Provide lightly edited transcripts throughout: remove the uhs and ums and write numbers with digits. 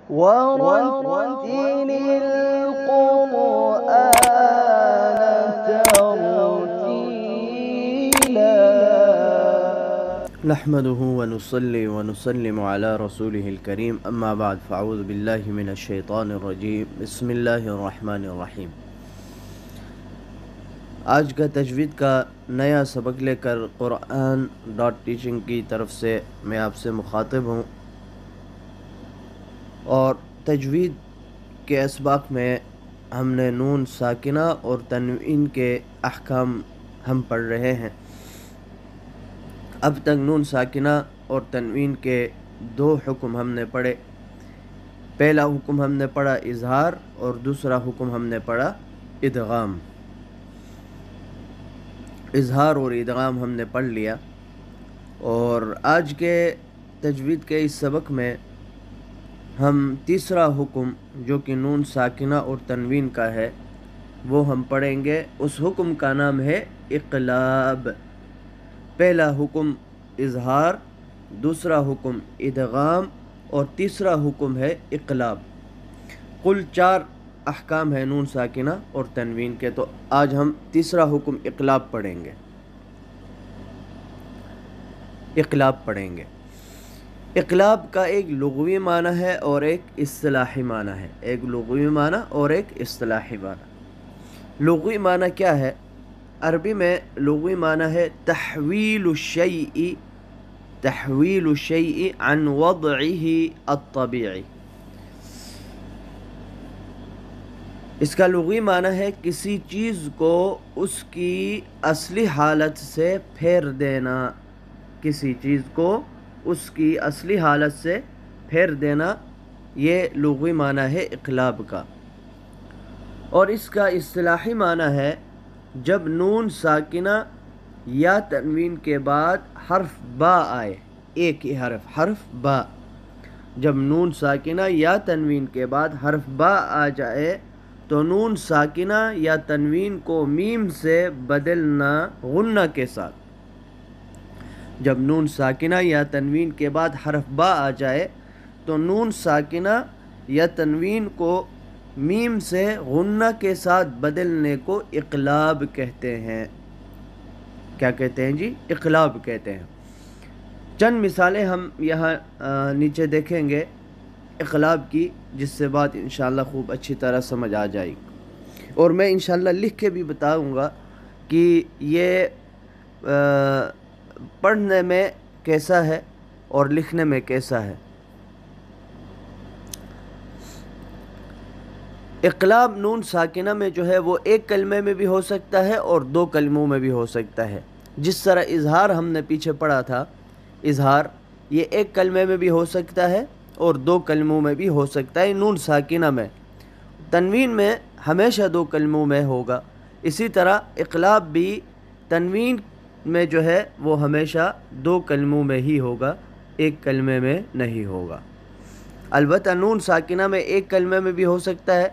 ورتل القرآن ترتيلا نحمده ونصلي ونسلم على رسوله الكريم اما بعد فاعوذ بالله من الشیطان الرجیم بسم اللہ الرحمن الرحیم۔ آج کا تجوید کا نیا سبق لے کر قرآن ٹیچنگ کی طرف سے میں آپ سے مخاطب ہوں، اور تجوید کے اسباق میں ہم نے نون ساکنہ اور تنوین کے احکام ہم پڑھ رہے ہیں۔ اب تک نون ساکنہ اور تنوین کے دو حکم ہم نے پڑھے۔ پہلا حکم ہم نے پڑھا اظہار، اور دوسرا حکم ہم نے پڑھا ادغام۔ اظہار اور ادغام ہم نے پڑھ لیا، اور آج کے تجوید کے اس سبق میں ہم تیسرا حکم جو کہ نون ساکنہ اور تنوین کا ہے وہ ہم پڑھیں گے۔ اس حکم کا نام ہے اقلاب۔ پہلا حکم اظہار، دوسرا حکم ادغام، اور تیسرا حکم ہے اقلاب۔ کل 4 احکام ہیں نون ساکنہ اور تنوین کے، تو آج ہم تیسرا حکم اقلاب پڑھیں گے۔ اقلاب کا ایک لغوی معنی ہے اور ایک اصطلاحی معنی ہے۔ ایک لغوی معنی اور ایک اصطلاحی معنی۔ لغوی معنی کیا ہے؟ عربی میں لغوی معنی ہے تحویل الشیء عن وضعه الطبیعی۔ اس کا لغوی معنی ہے کسی چیز کو اس کی اصلی حالت سے پھیر دینا۔ کسی چیز کو اس کی اصلی حالت سے پھیر دینا، یہ لغوی معنی ہے اقلاب کا۔ اور اس کا اصطلاحی معنی ہے جب نون ساکنہ یا تنوین کے بعد حرف با آئے، ایک ہی حرف با۔ جب نون ساکنہ یا تنوین کے بعد حرف با آ جائے تو نون ساکنہ یا تنوین کو میم سے بدلنا غنہ کے ساتھ۔ جب نون ساکنہ یا تنوین کے بعد حرف با آ جائے تو نون ساکنہ یا تنوین کو میم سے غنہ کے ساتھ بدلنے کو اقلاب کہتے ہیں۔ کیا کہتے ہیں جی؟ اقلاب کہتے ہیں۔ چند مثالیں ہم یہاں نیچے دیکھیں گے اقلاب کی، جس سے بات انشاءاللہ خوب اچھی طرح سمجھ آ جائے گی، اور میں انشاءاللہ لکھ کے بھی بتاؤں گا کہ یہ پڑھنے میں کیسا ہے اور لکھنے میں کیسا ہے۔ اقلاب نون ساکنہ میں جو ہے وہ ایک کلمے میں بھی ہو سکتا ہے اور 2 کلموں میں بھی ہو سکتا ہے۔ جس طرح اظہار ہم نے پیچھے پڑھا تھا، اظہار یہ ایک کلمے میں بھی ہو سکتا ہے اور 2 کلموں میں بھی ہو سکتا ہے نون ساکنہ میں۔ تنوین میں ہمیشہ 2 کلموں میں ہوگا۔ اسی طرح اقلاب بھی تنوین میں جو ہے وہ ہمیشہ 2 کلموں میں ہی ہوگا، ایک کلمے میں نہیں ہوگا۔ البتہ نون ساکنہ میں ایک کلمے میں بھی ہو سکتا ہے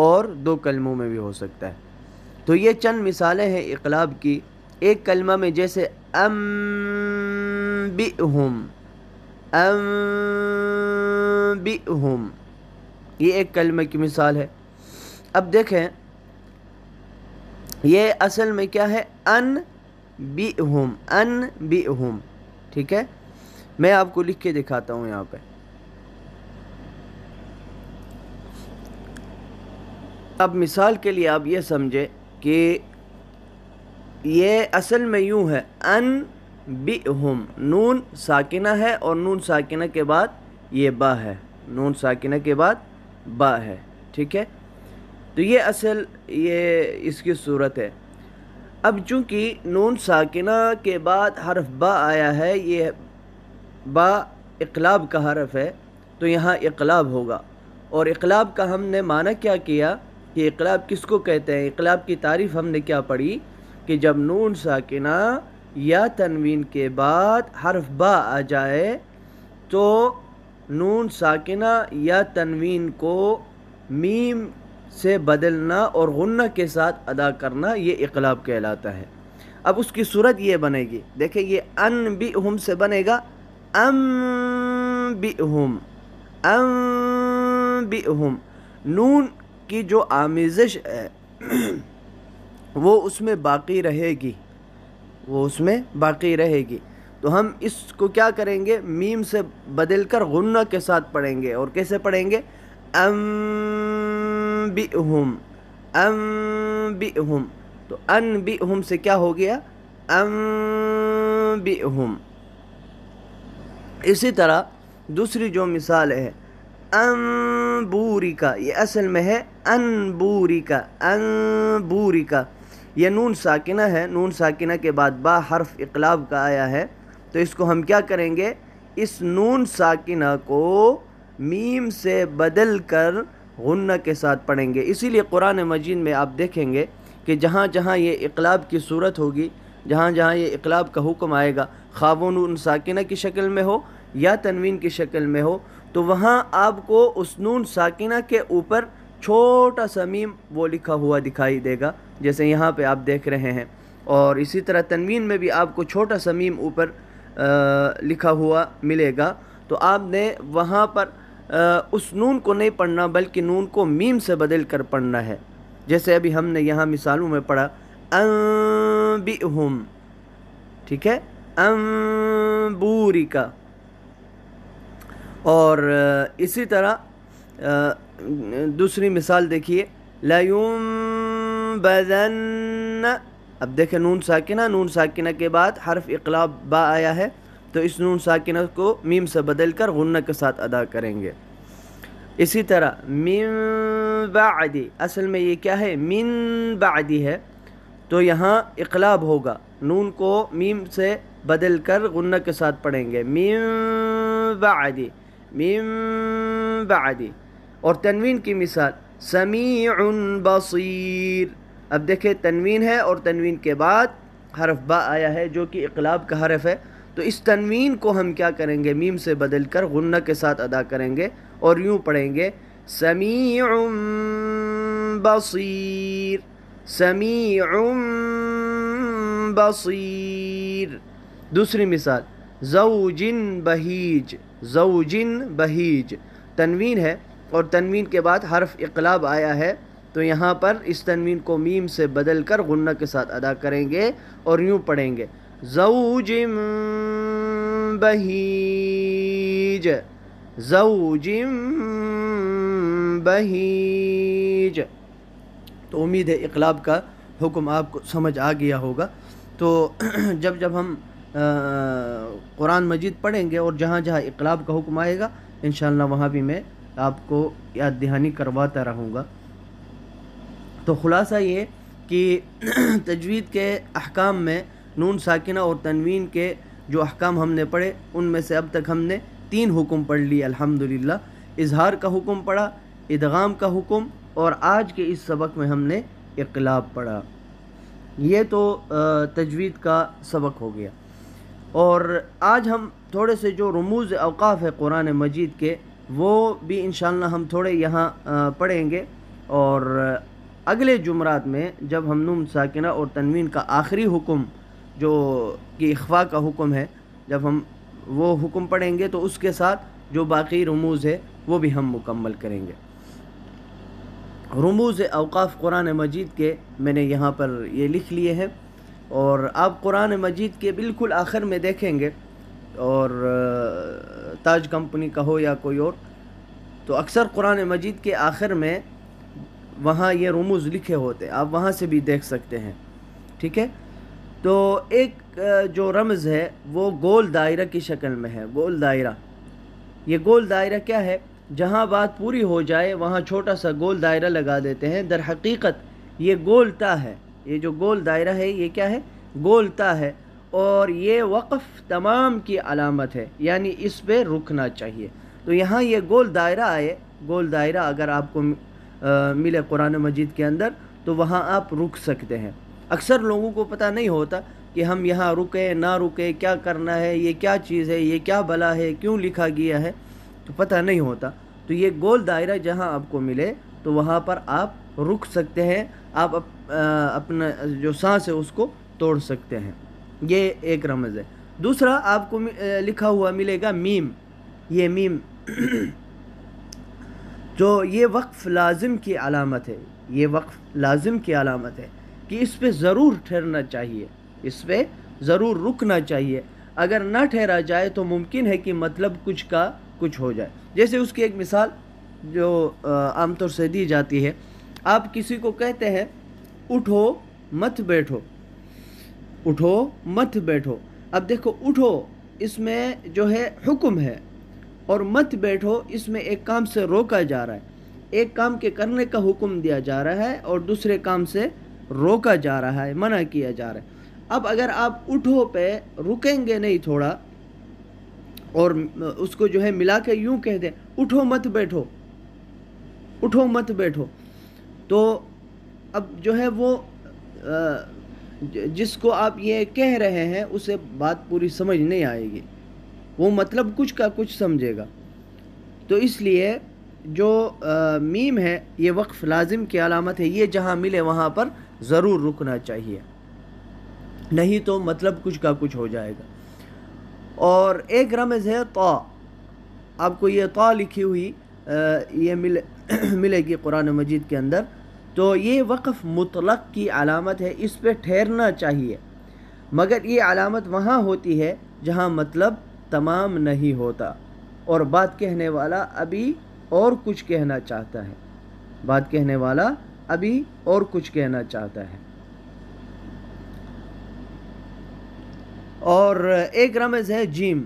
اور 2 کلموں میں بھی ہو سکتا ہے۔ تو یہ چند مثالیں ہیں اقلاب کی۔ ایک کلمہ میں جیسے انبئہم، یہ ایک کلمے کی مثال ہے۔ اب دیکھیں یہ اصل میں کیا ہے؟ انبئہم، ٹھیک ہے؟ میں آپ کو لکھ کے دکھاتا ہوں یہاں پہ۔ اب مثال کے لیے آپ یہ سمجھے کہ یہ اصل میں یوں ہے انبئہم، نون ساکنہ ہے اور نون ساکنہ کے بعد یہ با ہے، نون ساکنہ کے بعد با ہے، ٹھیک ہے؟ تو یہ اصل اس کی صورت ہے۔ اب چونکہ نون ساکنہ کے بعد حرف با آیا ہے، یہ با اقلاب کا حرف ہے، تو یہاں اقلاب ہوگا۔ اور اقلاب کا ہم نے معنی کیا کیا کہ اقلاب کس کو کہتے ہیں؟ اقلاب کی تعریف ہم نے کیا پڑھی کہ جب نون ساکنہ یا تنوین کے بعد حرف با آ جائے تو نون ساکنہ یا تنوین کو میم سے بدلنا اور غنہ کے ساتھ ادا کرنا، یہ اقلاب کہلاتا ہے۔ اب اس کی صورت یہ بنے گی، دیکھیں یہ انبئہم سے بنے گا انبئہم، انبئہم، نون کی جو آمیزش ہے وہ اس میں باقی رہے گی، وہ اس میں باقی رہے گی. تو ہم اس کو کیا کریں گے؟ میم سے بدل کر غنہ کے ساتھ پڑھیں گے. اور کیسے پڑھیں گے؟ انبئہم، انبئہم. تو انبئہم سے کیا ہو گیا؟ انبئہم. اسی طرح دوسری جو مثال ہے انبورکا، یہ اصل میں ہے انبورکا، انبورکا. یہ نون ساکنہ ہے، نون ساکنہ کے بعد با حرف اقلاب کا آیا ہے. تو اس کو ہم کیا کریں گے؟ اس نون ساکنہ کو میم سے بدل کر غنہ کے ساتھ پڑھیں گے. اسی لیے قرآن مجید میں آپ دیکھیں گے کہ جہاں جہاں یہ اقلاب کی صورت ہوگی، جہاں جہاں یہ اقلاب کا حکم آئے گا، خواہ وہ نون ساکنہ کی شکل میں ہو یا تنوین کی شکل میں ہو، تو وہاں آپ کو اس نون ساکنہ کے اوپر چھوٹا سا میم وہ لکھا ہوا دکھائی دے گا، جیسے یہاں پہ آپ دیکھ رہے ہیں. اور اسی طرح تنوین میں بھی آپ کو چھوٹا سا میم اوپر لکھا ہوا ملے گا. تو آپ نے وہاں پر اس نون کو نہیں پڑھنا بلکہ نون کو میم سے بدل کر پڑھنا ہے. جیسے ابھی ہم نے یہاں مثالوں میں پڑھا انبئہم، ٹھیک ہے، انبورکا. اور اسی طرح دوسری مثال دیکھیے لَيُنبَذَنَّ. اب دیکھیں نون ساکنہ کے بعد حرف اقلاب با آیا ہے، تو اس نون ساکنہ کو میم سے بدل کر غنہ کے ساتھ ادا کریں گے. اسی طرح من بعد، اصل میں یہ کیا ہے؟ من بعد ہے، تو یہاں اقلاب ہوگا، نون کو میم سے بدل کر غنہ کے ساتھ پڑھیں گے. من بعد، من بعد. اور تنوین کی مثال سمیع بصیر. اب دیکھیں تنوین ہے اور تنوین کے بعد حرف با آیا ہے جو کہ اقلاب کا حرف ہے. تو اس تنوین کو ہم کیا کریں گے؟ میم سے بدل کر غنہ کے ساتھ ادا کریں گے اور یوں پڑھیں گے سمیع بصیر، سمیع بصیر. دوسری مثال زوج بہیج، زوج بہیج. تنوین ہے اور تنوین کے بعد حرف اقلاب آیا ہے، تو یہاں پر اس تنوین کو میم سے بدل کر غنہ کے ساتھ ادا کریں گے اور یوں پڑھیں گے زوج بہیج، زوج بہیج. تو امید ہے اقلاب کا حکم آپ کو سمجھ آ گیا ہوگا. تو جب جب ہم قرآن مجید پڑھیں گے اور جہاں جہاں اقلاب کا حکم آئے گا انشاءاللہ وہاں بھی میں آپ کو یاد دہانی کرواتا رہوں گا. تو خلاصہ یہ کہ تجوید کے احکام میں نون ساکنہ اور تنوین کے جو احکام ہم نے پڑھے ان میں سے اب تک ہم نے 3 حکم پڑھ لی الحمدللہ. اظہار کا حکم پڑھا، ادغام کا حکم، اور آج کے اس سبق میں ہم نے اقلاب پڑھا. یہ تو تجوید کا سبق ہو گیا. اور آج ہم تھوڑے سے جو رموز اوقاف ہے قرآن مجید کے وہ بھی انشاءاللہ ہم تھوڑے یہاں پڑھیں گے. اور اگلے جمعرات میں جب ہم نون ساکنہ اور تنوین کا آخری حکم جو کہ اخفاء کا حکم ہے، جب ہم وہ حکم پڑھیں گے تو اس کے ساتھ جو باقی رموز ہے وہ بھی ہم مکمل کریں گے. رموز اوقاف قرآن مجید کے میں نے یہاں پر یہ لکھ لیے ہیں، اور آپ قرآن مجید کے بالکل آخر میں دیکھیں گے، اور تاج کمپنی کا ہو یا کوئی اور، تو اکثر قرآن مجید کے آخر میں وہاں یہ رموز لکھے ہوتے، آپ وہاں سے بھی دیکھ سکتے ہیں. ٹھیک ہے. تو ایک جو رمز ہے وہ گول دائرہ کی شکل میں ہے. گول دائرہ، یہ گول دائرہ کیا ہے؟ جہاں بات پوری ہو جائے وہاں چھوٹا سا گول دائرہ لگا دیتے ہیں. در حقیقت یہ گول تا ہے. یہ جو گول دائرہ ہے یہ کیا ہے؟ گول تا ہے. اور یہ وقف تمام کی علامت ہے، یعنی اس پہ رکنا چاہیے. تو یہاں یہ گول دائرہ آئے، گول دائرہ اگر آپ کو ملے قرآن مجید کے اندر تو وہاں آپ رک سکتے ہیں. اکثر لوگوں کو پتہ نہیں ہوتا کہ ہم یہاں رکے نہ رکے، کیا کرنا ہے، یہ کیا چیز ہے، یہ کیا بلا ہے، کیوں لکھا گیا ہے، تو پتہ نہیں ہوتا. تو یہ گول دائرہ جہاں آپ کو ملے تو وہاں پر آپ رک سکتے ہیں، آپ اپنا جو سانس ہے اس کو توڑ سکتے ہیں. یہ ایک رمز ہے. دوسرا آپ کو لکھا ہوا ملے گا میم. یہ میم تو یہ وقف لازم کی علامت ہے، یہ وقف لازم کی علامت ہے کہ اس پہ ضرور ٹھہرنا چاہیے، اس پہ ضرور رکنا چاہیے۔ اگر نہ ٹھہرا جائے تو ممکن ہے کہ مطلب کچھ کا کچھ ہو جائے۔ جیسے اس کی ایک مثال جو عام طور سے دی جاتی ہے، آپ کسی کو کہتے ہیں اٹھو مت بیٹھو، اٹھو مت بیٹھو۔ اب دیکھو اٹھو اس میں جو ہے حکم ہے، اور مت بیٹھو اس میں ایک کام سے روکا جا رہا ہے، ایک کام کے کرنے کا حکم دیا جا رہا ہے اور دوسرے کام سے روکا جا رہا ہے، منع کیا جا رہا ہے۔ اب اگر آپ اٹھو پہ رکیں گے نہیں تھوڑا اور اس کو جو ہے ملا کے یوں کہہ دیں اٹھو مت بیٹھو، اٹھو مت بیٹھو، تو اب جو ہے وہ جس کو آپ یہ کہہ رہے ہیں اسے بات پوری سمجھ نہیں آئے گی، وہ مطلب کچھ کا کچھ سمجھے گا۔ تو اس لیے جو میم ہے یہ وقف لازم کی علامت ہے، یہ جہاں ملے وہاں پر ضرور رکنا چاہیے، نہیں تو مطلب کچھ کا کچھ ہو جائے گا۔ اور ایک رمز ہے طا، آپ کو یہ طا لکھی ہوئی یہ ملے گی قرآن مجید کے اندر، تو یہ وقف مطلق کی علامت ہے، اس پہ ٹھہرنا چاہیے، مگر یہ علامت وہاں ہوتی ہے جہاں مطلب تمام نہیں ہوتا اور بات کہنے والا ابھی اور کچھ کہنا چاہتا ہے، بات کہنے والا ابھی اور کچھ کہنا چاہتا ہے۔ اور ایک رمز ہے جیم،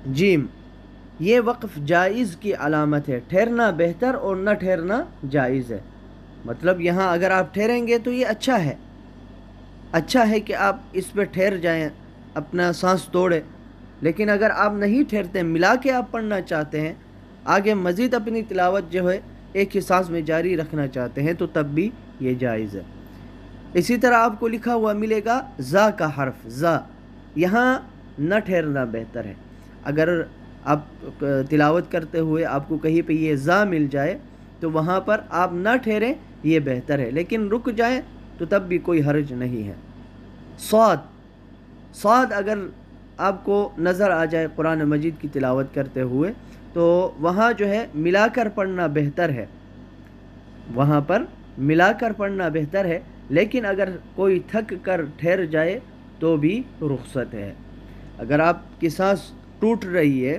جیم یہ وقف جائز کی علامت ہے، ٹھہرنا بہتر اور نہ ٹھہرنا جائز ہے۔ مطلب یہاں اگر آپ ٹھہریں گے تو یہ اچھا ہے، اچھا ہے کہ آپ اس پہ ٹھہر جائیں، اپنا سانس توڑیں، لیکن اگر آپ نہیں ٹھہرتے، ملا کے آپ پڑھنا چاہتے ہیں، آگے مزید اپنی تلاوت جو ہے ایک ہی سانس میں جاری رکھنا چاہتے ہیں، تو تب بھی یہ جائز ہے۔ اسی طرح آپ کو لکھا ہوا ملے گا زا کا حرف، زا، یہاں نہ ٹھہرنا بہتر ہے۔ اگر آپ تلاوت کرتے ہوئے آپ کو کہیں پہ یہ زا مل جائے تو وہاں پر آپ نہ ٹھہریں، یہ بہتر ہے، لیکن رک جائیں تو تب بھی کوئی حرج نہیں ہے۔ صاد، صاد اگر آپ کو نظر آ جائے قرآن مجید کی تلاوت کرتے ہوئے تو وہاں جو ہے ملا کر پڑھنا بہتر ہے، وہاں پر ملا کر پڑھنا بہتر ہے، لیکن اگر کوئی تھک کر ٹھہر جائے تو بھی رخصت ہے۔ اگر آپ کی سانس ٹوٹ رہی ہے،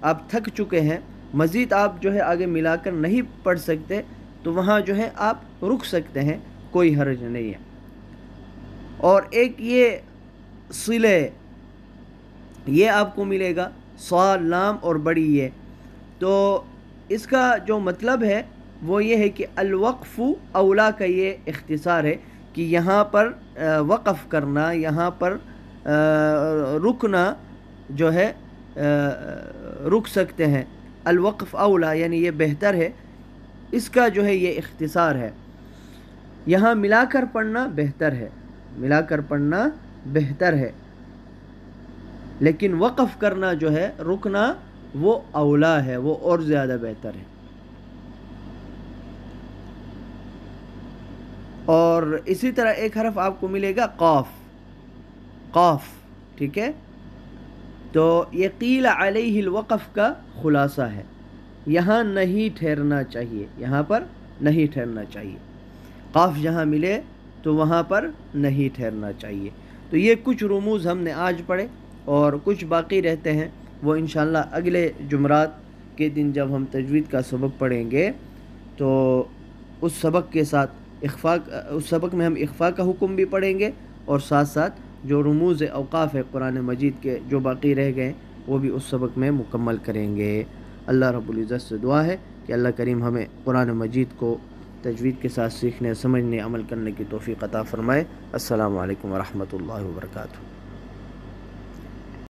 آپ تھک چکے ہیں، مزید آپ جو ہے آگے ملا کر نہیں پڑھ سکتے، تو وہاں جو ہے آپ رک سکتے ہیں، کوئی حرج نہیں ہے۔ اور ایک یہ صلے، یہ آپ کو ملے گا صاد لام اور بڑی یہ، تو اس کا جو مطلب ہے وہ یہ ہے کہ الوقف اولا کا یہ اختصار ہے کہ یہاں پر وقف کرنا، یہاں پر رکنا جو ہے رک سکتے ہیں، الوقف اولا یعنی یہ بہتر ہے، اس کا جو ہے یہ اختصار ہے۔ یہاں ملا کر پڑھنا بہتر ہے، ملا کر پڑھنا بہتر ہے، لیکن وقف کرنا جو ہے رکنا وہ اولا ہے، وہ اور زیادہ بہتر ہے۔ اور اسی طرح ایک حرف آپ کو ملے گا قاف، قاف، ٹھیک ہے، تو یہ قیل علیہ الوقف کا خلاصہ ہے، یہاں نہیں ٹھہرنا چاہیے، یہاں پر نہیں ٹھہرنا چاہیے، قاف جہاں ملے تو وہاں پر نہیں ٹھہرنا چاہیے۔ تو یہ کچھ رموز ہم نے آج پڑھے اور کچھ باقی رہتے ہیں، وہ انشاءاللہ اگلے جمعرات کے دن جب ہم تجوید کا سبق پڑھیں گے تو اس سبق کے ساتھ اس سبق میں ہم اخفاء کا حکم بھی پڑھیں گے، اور ساتھ ساتھ جو رموز اوقاف ہے قرآن مجید کے جو باقی رہ گئے وہ بھی اس سبق میں مکمل کریں گے۔ اللہ رب العزت سے دعا ہے کہ اللہ کریم ہمیں قرآن مجید کو تجوید کے ساتھ سیکھنے، سمجھنے، عمل کرنے کی توفیق عطا فرمائے۔ السلام علیکم ورحمۃ اللہ وبرکاتہ۔